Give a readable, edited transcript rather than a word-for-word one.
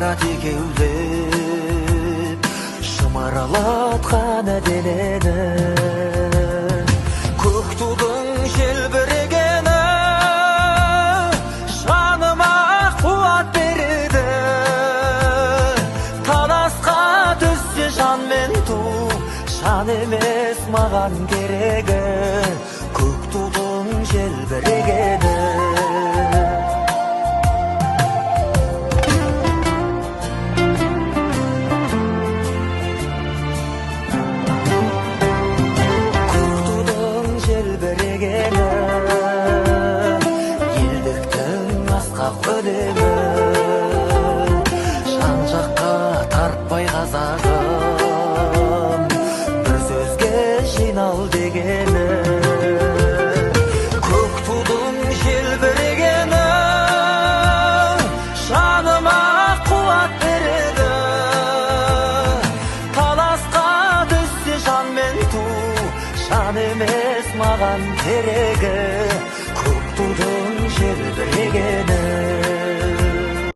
қара текеулеп шымырлатқан денені, көк тудың желбірегені жаныма қуат береді. Таласқа түссе жан мен ту, жан емес маған керегі, көк тудың желбірегені. Елдіктің асқақ өлеңі, жан жаққа тартпай қазағым, бір сөзге жинал дегені, көк тудың желбірегені жаныма қуат береді. Таласқа түссе жан мен ту, жан емес маған керегі, көк тудың желбірегені.